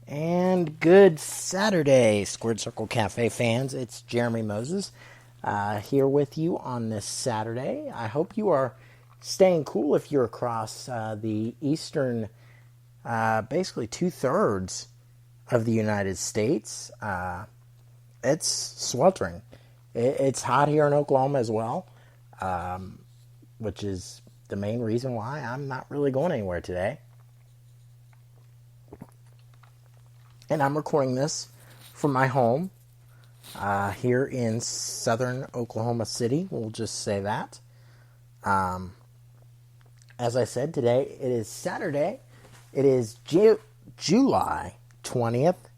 And good Saturday, Squared Circle Cafe fans. It's Jeremy Moses here with you on this Saturday. I hope you are staying cool if you're across the eastern, basically 2/3 of the United States. It's sweltering. It's hot here in Oklahoma as well, which is the main reason why I'm not really going anywhere today. And I'm recording this from my home here in southern Oklahoma City. We'll just say that. As I said, today it is Saturday. It is July 20th,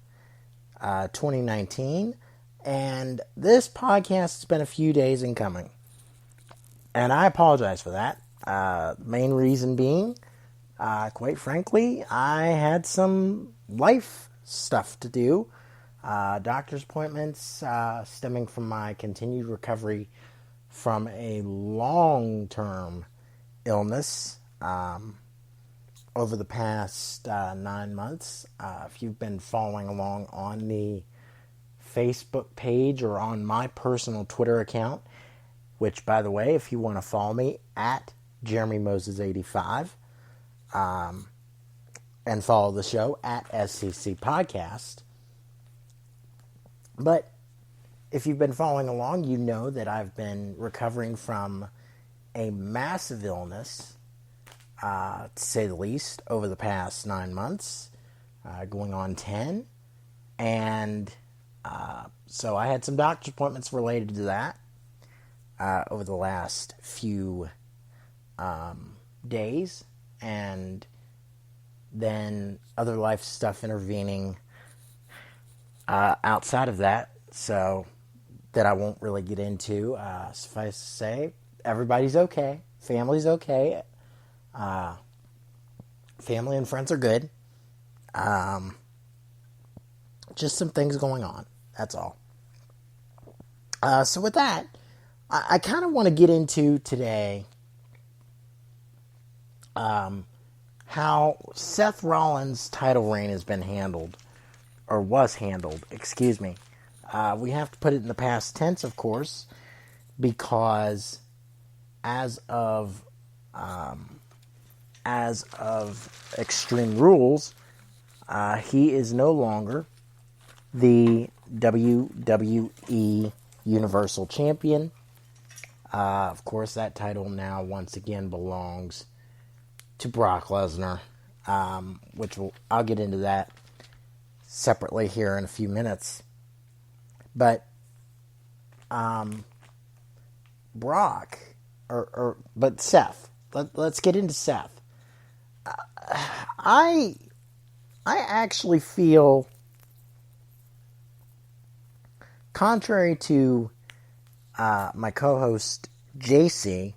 2019. And this podcast has been a few days in coming. And I apologize for that. Main reason being, quite frankly, I had some life stuff to do. Doctor's appointments stemming from my continued recovery from a long-term illness over the past 9 months. If you've been following along on the Facebook page or on my personal Twitter account, which, by the way, if you want to follow me, at JeremyMoses85, and follow the show at SCC Podcast. But if you've been following along, you know that I've been recovering from a massive illness, to say the least, over the past 9 months, going on 10. And so I had some doctor's appointments related to that over the last few days. And then other life stuff intervening outside of that, so that I won't really get into. Suffice to say, everybody's okay. Family's okay. Family and friends are good. Just some things going on. That's all. So with that, I kind of want to get into today how Seth Rollins' title reign has been handled, or was handled, excuse me. We have to put it in the past tense, of course, because as of Extreme Rules, he is no longer the WWE Universal Champion. Of course, that title now once again belongs to Brock Lesnar, which I'll get into that separately here in a few minutes. But but Seth. Let's get into Seth. I actually feel, contrary to my co-host JC,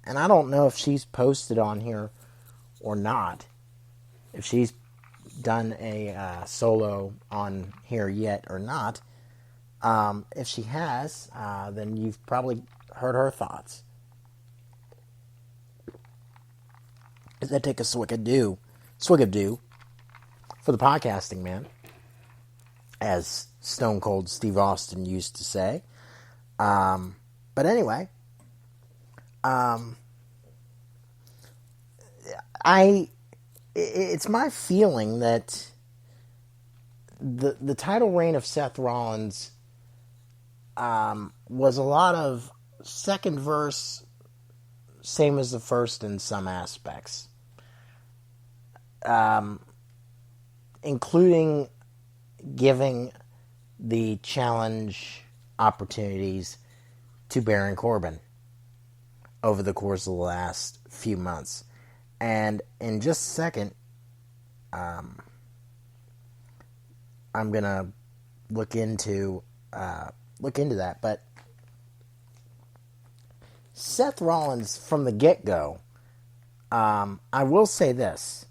and I don't know if she's posted on here or not, if she's done a solo on here yet or not. If she has, then you've probably heard her thoughts. Does that take a swig of dew for the podcasting man, as Stone Cold Steve Austin used to say. But anyway, it's my feeling that the title reign of Seth Rollins was a lot of second verse, same as the first in some aspects, including giving the challenge opportunities to Baron Corbin over the course of the last few months. And in just a second, I'm gonna look into that. But Seth Rollins, from the get-go, I will say this: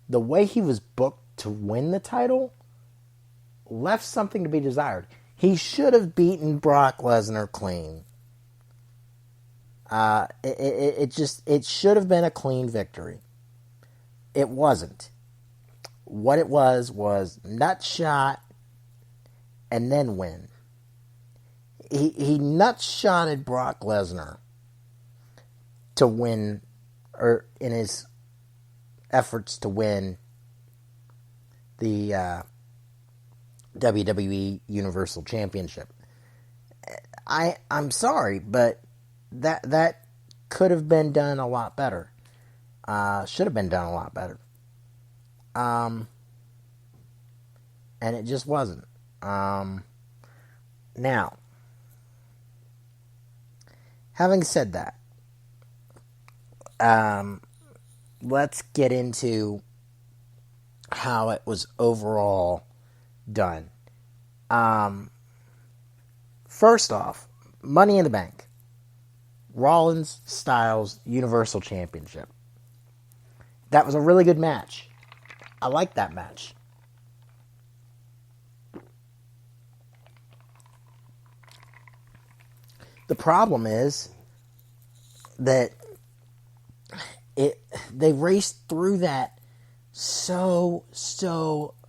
the way he was booked to win the title left something to be desired. He should have beaten Brock Lesnar clean. It should have been a clean victory. It wasn't. what it was nut shot and then win. He nut shotted Brock Lesnar to win, or in his efforts to win the WWE Universal Championship. I'm sorry, but that could have been done a lot better. Should have been done a lot better. And it just wasn't. Now, having said that, let's get into how it was overall done. First off, Money in the Bank. Rollins Styles Universal Championship. That was a really good match. I liked that match. The problem is that they raced through that so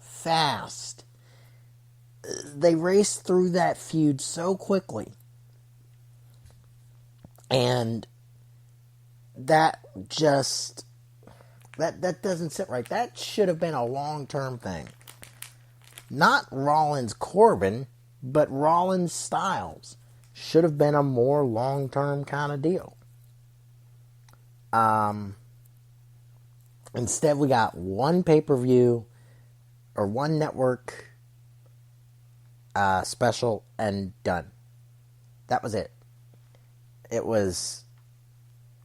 fast. They raced through that feud so quickly. And that just that doesn't sit right. That should have been a long-term thing. Not Rawlings Corbin, but Rollins Styles. Should have been a more long-term kind of deal. Instead, we got one pay-per-view or one network special and done. That was it. It was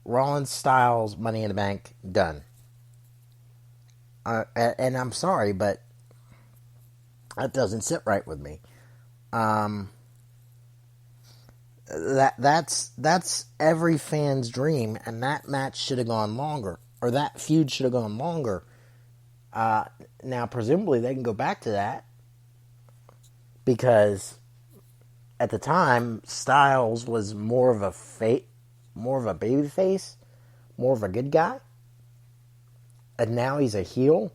Rollins Styles, Money in the Bank, done. And I'm sorry, but that doesn't sit right with me. That's every fan's dream, and that match should have gone longer, or that feud should have gone longer. Now, presumably, they can go back to that because at the time, Styles was more of a baby face, more of a good guy, and now he's a heel.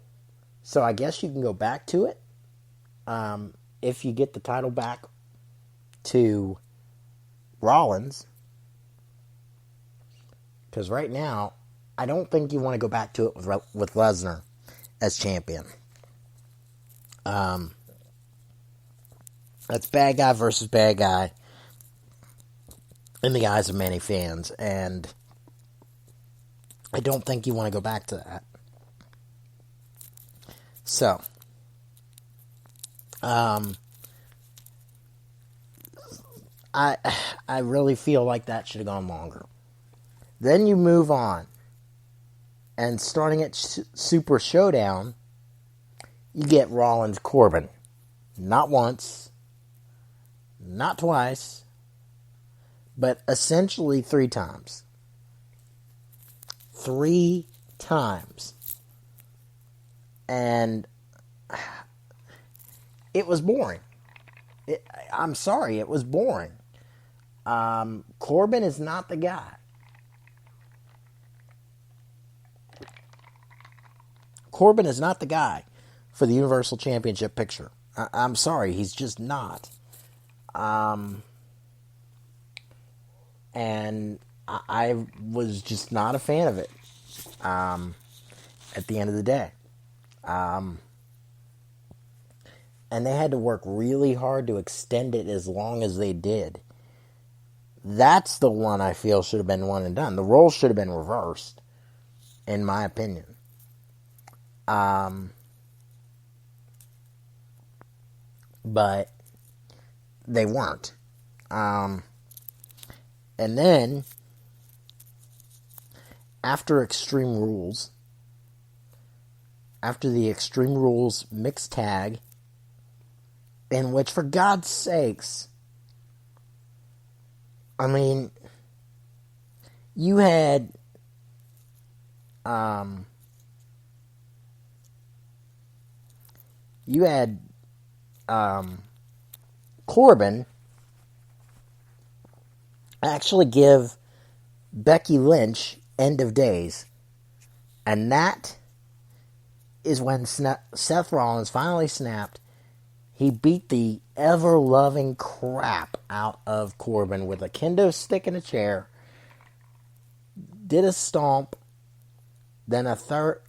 So I guess you can go back to it if you get the title back to Rollins, because right now I don't think you want to go back to it with Lesnar as champion. That's bad guy versus bad guy in the eyes of many fans, and I don't think you want to go back to that. So, I really feel like that should have gone longer. Then you move on, and starting at Super Showdown, you get Rawlings Corbin. Not once, not twice, but essentially 3 times. 3 times. And it was boring. I'm sorry, it was boring. Corbin is not the guy. Corbin is not the guy for the Universal Championship picture. I'm sorry, he's just not. And I was just not a fan of it at the end of the day. And they had to work really hard to extend it as long as they did. That's the one I feel should have been one and done. The roles should have been reversed, in my opinion. But they weren't. And then, after Extreme Rules, after the Extreme Rules mixed tag, in which, for God's sakes, I mean, you had Corbin actually give Becky Lynch End of Days, and that is when Seth Rollins finally snapped. He beat the ever-loving crap out of Corbin with a kendo stick in a chair, did a stomp, then a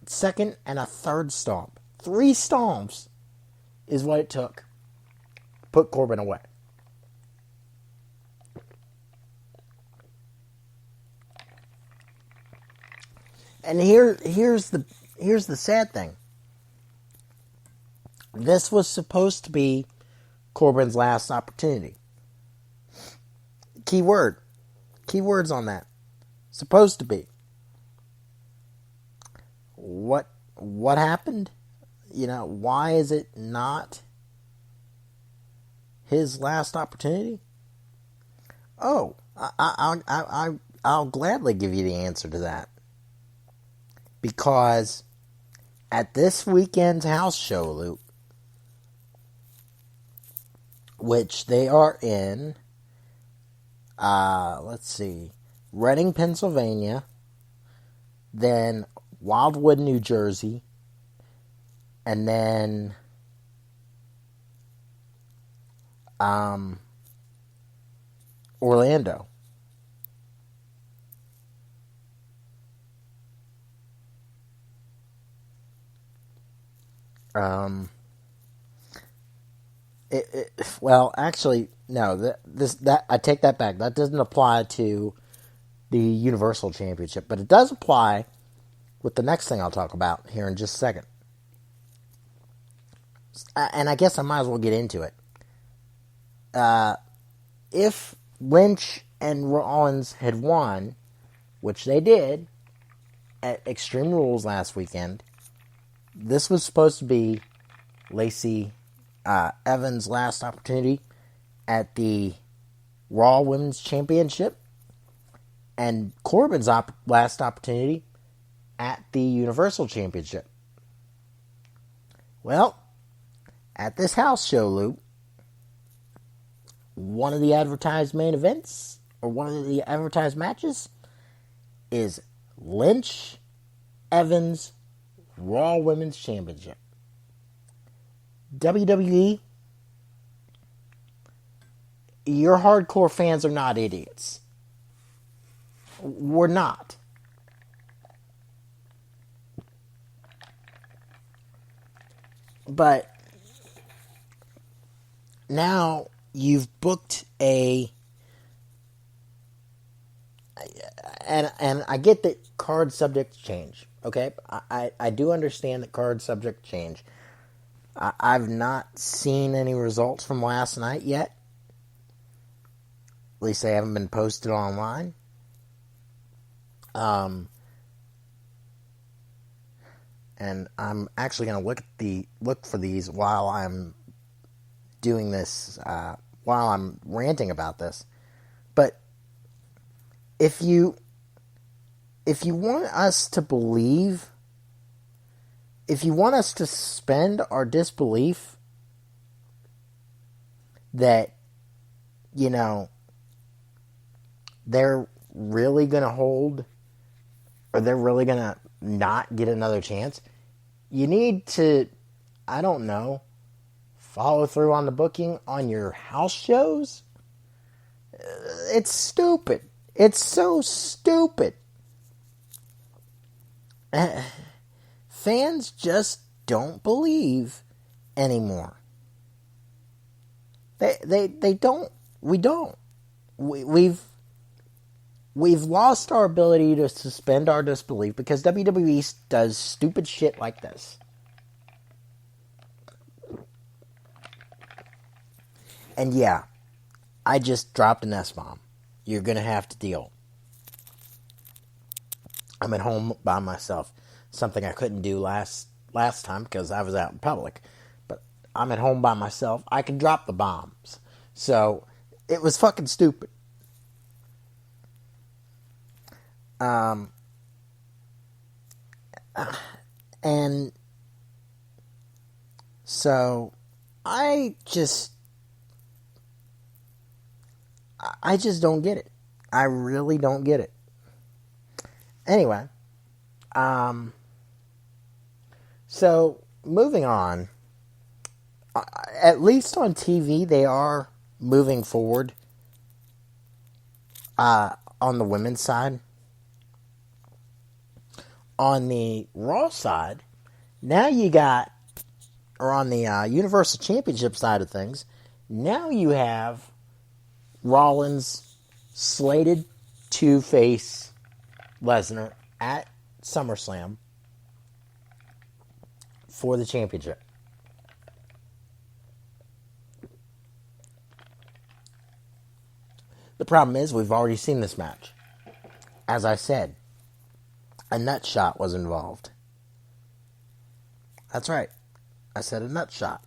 second and a third stomp. 3 stomps is what it took to put Corbin away. And here's the sad thing. This was supposed to be Corbin's last opportunity. Keywords on that. Supposed to be. What happened? Why is it not his last opportunity? Oh, I'll gladly give you the answer to that. Because at this weekend's house show loop, which they are in, Reading, Pennsylvania, then Wildwood, New Jersey, and then Orlando. Well, actually, no. I take that back. That doesn't apply to the Universal Championship, but it does apply with the next thing I'll talk about here in just a second. And I guess I might as well get into it. If Lynch and Rollins had won, which they did at Extreme Rules last weekend, this was supposed to be Lacey Evans' last opportunity at the Raw Women's Championship and Corbin's last opportunity at the Universal Championship. Well, at this house show loop, one of the advertised main events, or one of the advertised matches, is Lynch Evans Raw Women's Championship. WWE, your hardcore fans are not idiots. We're not. But now you've booked and I get that card subjects change, okay? I do understand that card subjects change. I've not seen any results from last night yet. At least they haven't been posted online. And I'm actually going to look for these while I'm doing this, while I'm ranting about this. But if you want us to believe, if you want us to suspend our disbelief that, they're really going to hold, or they're really going to not get another chance, you need to, I don't know, follow through on the booking on your house shows. It's stupid. It's so stupid. Fans just don't believe anymore. They don't. We don't. We've lost our ability to suspend our disbelief because WWE does stupid shit like this. And yeah, I just dropped an Fbomb. You're going to have to deal. I'm at home by myself. Something I couldn't do last time because I was out in public. But I'm at home by myself. I can drop the bombs. So, it was fucking stupid. And so I just don't get it. I really don't get it. Anyway, So, moving on. At least on TV, they are moving forward on the women's side. On the Raw side, now you got, or on the Universal Championship side of things, now you have Rollins slated to face Lesnar at SummerSlam for the championship. The problem is, we've already seen this match. As I said, a nut shot was involved. That's right. I said a nut shot.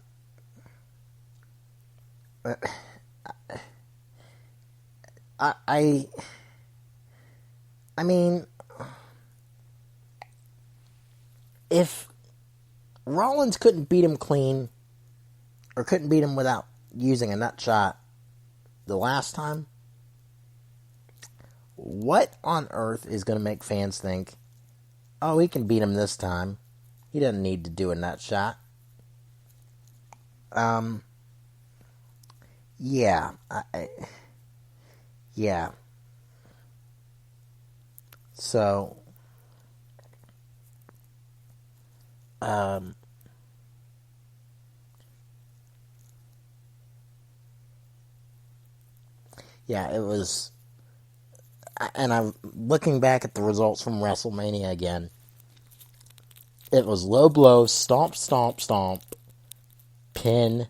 I mean, if Rollins couldn't beat him clean, or couldn't beat him without using a nut shot the last time, what on earth is going to make fans think, oh, he can beat him this time. He doesn't need to do a nut shot. Yeah. Yeah. So, yeah, it was, and I'm looking back at the results from WrestleMania again. It was low blow, stomp, stomp, stomp, pin,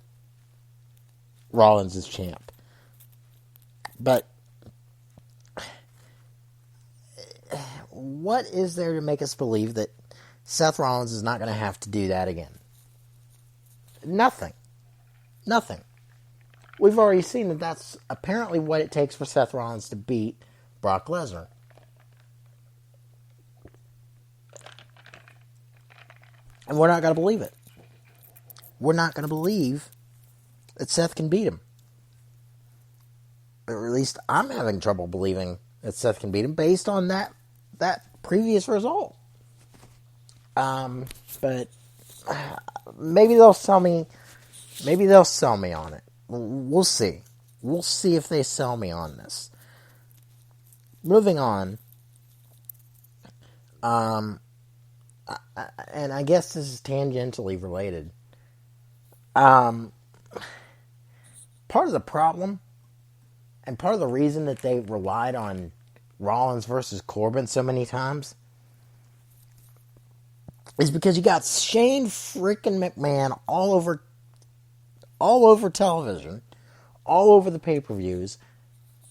Rollins is champ. But what is there to make us believe that Seth Rollins is not going to have to do that again? Nothing. Nothing. We've already seen that that's apparently what it takes for Seth Rollins to beat Brock Lesnar. And we're not going to believe it. We're not going to believe that Seth can beat him. Or at least I'm having trouble believing that Seth can beat him based on that previous result. But maybe they'll sell me. Maybe they'll sell me on it. We'll see. We'll see if they sell me on this. Moving on. And I guess this is tangentially related. Part of the problem, and part of the reason that they relied on Rollins versus Corbin so many times, is because you got Shane freaking McMahon all over television, all over the pay-per-views,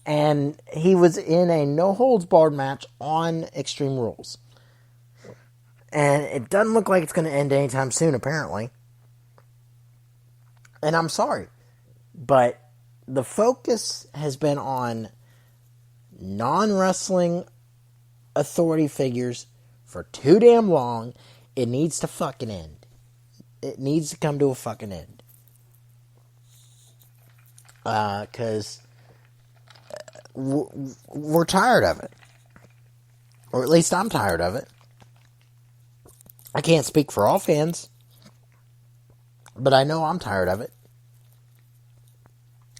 and he was in a no-holds-barred match on Extreme Rules. And it doesn't look like it's going to end anytime soon, apparently. And I'm sorry, but the focus has been on non-wrestling authority figures for too damn long. It needs to fucking end. It needs to come to a fucking end. Because we're tired of it. Or at least I'm tired of it. I can't speak for all fans, but I know I'm tired of it.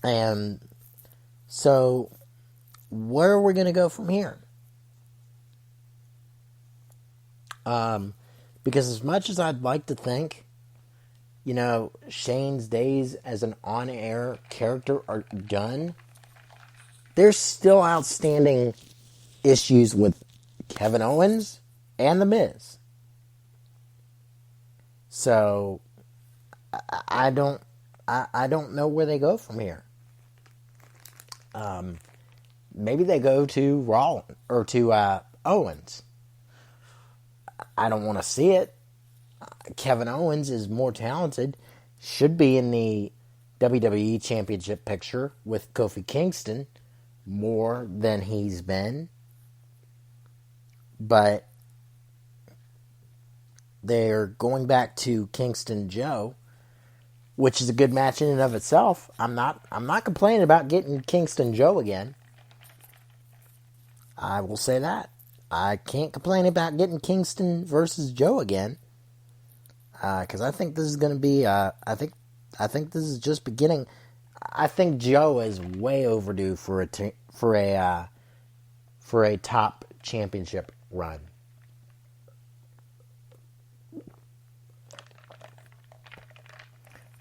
And so, where are we going to go from here? Because as much as I'd like to think, you know, Shane's days as an on-air character are done, there's still outstanding issues with Kevin Owens and The Miz. So, I don't know where they go from here. Maybe they go to Rollins or to Owens. I don't want to see it. Kevin Owens is more talented. Should be in the WWE Championship picture with Kofi Kingston more than he's been. But they're going back to Kingston Joe, which is a good match in and of itself. I'm not complaining about getting Kingston Joe again. I will say that. I can't complain about getting Kingston versus Joe again. because I think this is going to be. I think this is just beginning. I think Joe is way overdue for a top championship run.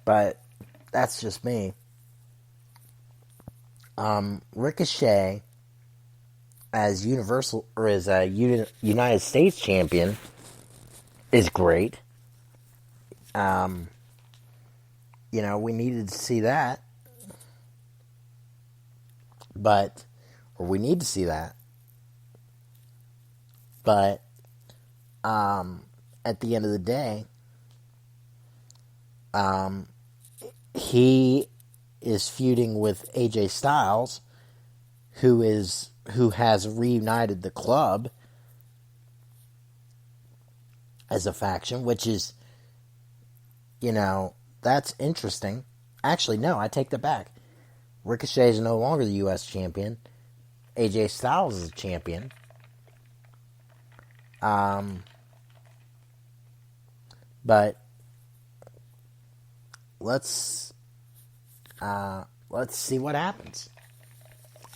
But that's just me. Ricochet as Universal or as a United States champion is great. We needed to see that. We need to see that. But at the end of the day, he is feuding with AJ Styles, who has reunited the club as a faction, which is, that's interesting. Actually, no, I take that back. Ricochet is no longer the U.S. champion. AJ Styles is a champion. But let's see what happens.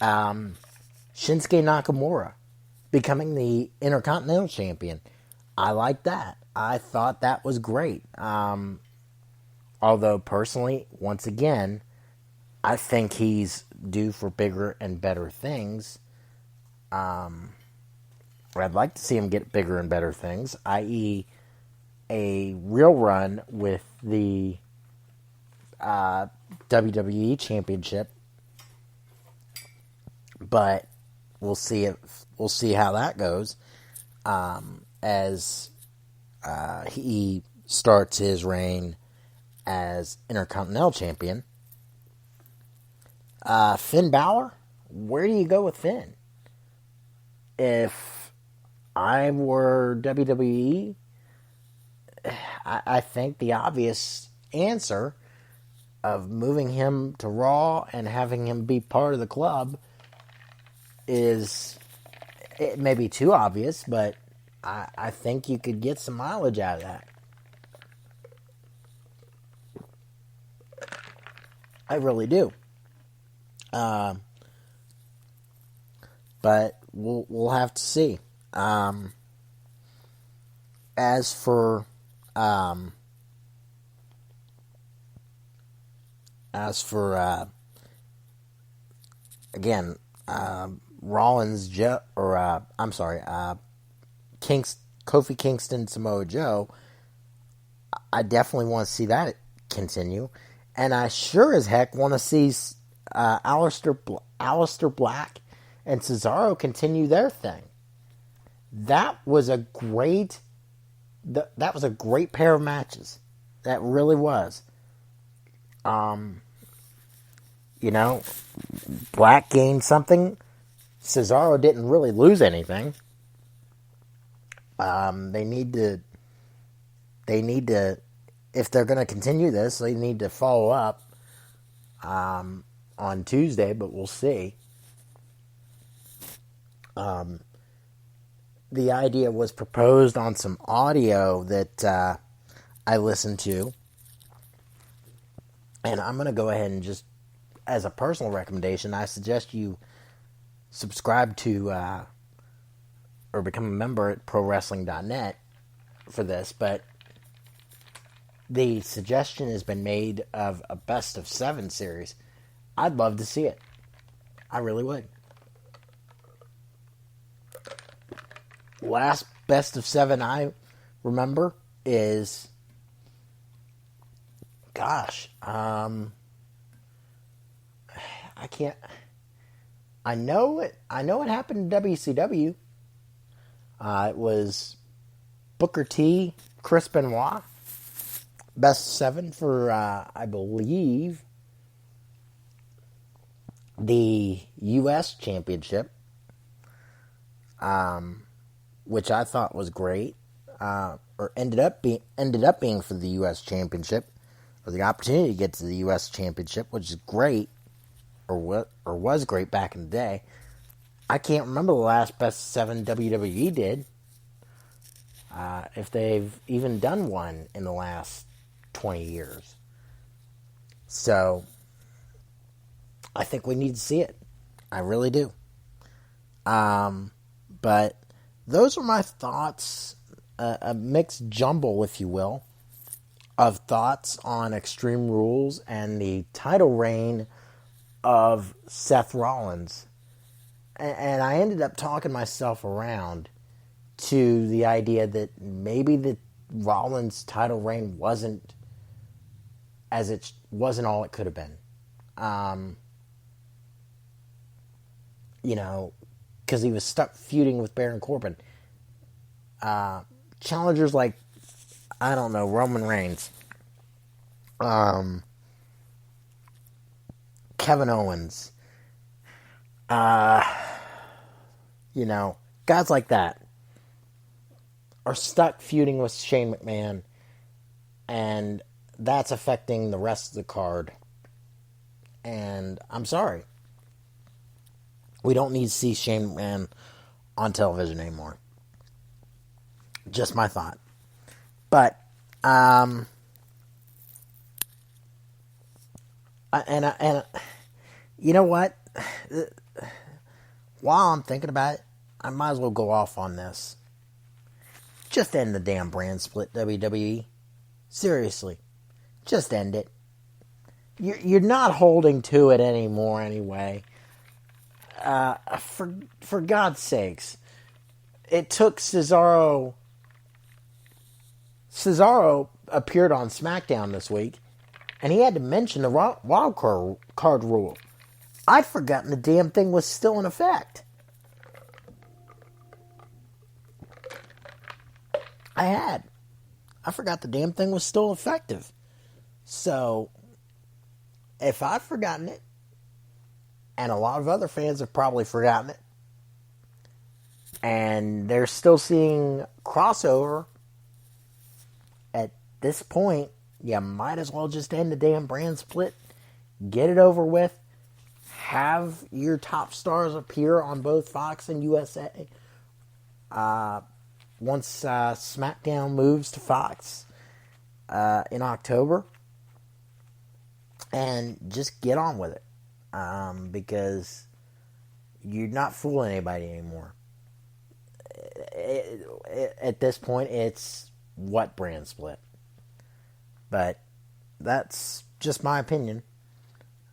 Shinsuke Nakamura becoming the Intercontinental Champion. I like that. I thought that was great. Although, personally, once again, I think he's due for bigger and better things. I'd like to see him get bigger and better things, i.e. a real run with the WWE Championship. But we'll see how that goes as he starts his reign as Intercontinental Champion. Finn Balor, where do you go with Finn? If I were WWE, I think the obvious answer of moving him to Raw and having him be part of the club is, it may be too obvious, but I think you could get some mileage out of that. I really do. But we'll have to see. As for again, Rawlins Kofi Kingston, Samoa Joe, I definitely want to see that continue, and I sure as heck want to see Aleister Black and Cesaro continue their thing. That was a great pair of matches. That really was. Black gained something. Cesaro didn't really lose anything. They need to, if they're going to continue this, they need to follow up on Tuesday, but we'll see. The idea was proposed on some audio that I listened to, and I'm going to go ahead and just, as a personal recommendation, I suggest you subscribe to or become a member at ProWrestling.net for this, but the suggestion has been made of a best of 7 series. I'd love to see it. I really would. Last best of 7 I remember is, I can't. I know it happened in WCW. It was Booker T, Chris Benoit, best 7 for I believe the U.S. Championship, which I thought was great, or ended up being for the U.S. Championship, or the opportunity to get to the U.S. Championship, which is great, or was great back in the day. I can't remember the last best 7 WWE did. if they've even done one in the last 20 years. So, I think we need to see it. I really do. But those are my thoughts, a mixed jumble, if you will, of thoughts on Extreme Rules and the title reign of Seth Rollins. And I ended up talking myself around to the idea that maybe the Rollins title reign wasn't all it could have been. Because he was stuck feuding with Baron Corbin. Challengers like, I don't know, Roman Reigns, Kevin Owens, guys like that are stuck feuding with Shane McMahon, and that's affecting the rest of the card. And I'm sorry. We don't need to see Shane McMahon on television anymore. Just my thought. But, and you know what? While I'm thinking about it, I might as well go off on this. Just end the damn brand split, WWE. Seriously. Just end it. You're not holding to it anymore anyway. For God's sakes. It took Cesaro. Cesaro appeared on SmackDown this week, and he had to mention the wild card rule. I'd forgotten the damn thing was still in effect. I forgot the damn thing was still effective. So, if I've forgotten it, and a lot of other fans have probably forgotten it, and they're still seeing crossover, at this point, you might as well just end the damn brand split, get it over with, have your top stars appear on both Fox and USA. Once SmackDown moves to Fox in October, and just get on with it, because you're not fooling anybody anymore. At this point, it's what brand split? But that's just my opinion.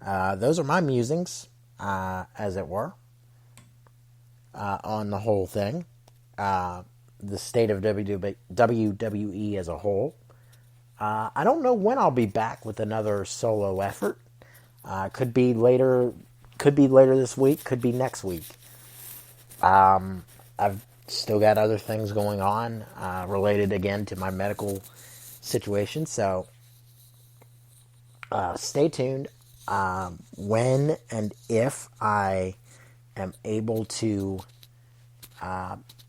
Those are my musings, as it were, on the whole thing. The state of WWE as a whole. I don't know when I'll be back with another solo effort. Could be later this week, could be next week. I've still got other things going on, related again to my medical situation, so stay tuned. When and if I am able to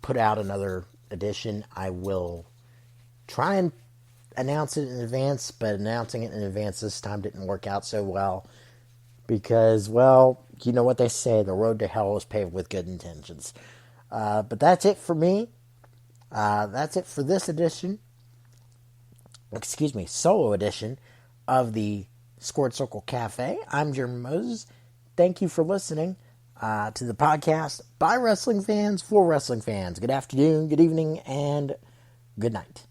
put out another edition, I will try and announce it in advance, but announcing it in advance this time didn't work out so well because, well, you know what they say, the road to hell is paved with good intentions. But that's it for me. That's it for this edition. Solo edition of the Squared Circle Cafe. I'm Jeremy Moses. Thank you for listening to the podcast by wrestling fans for wrestling fans. Good afternoon, good evening, and good night.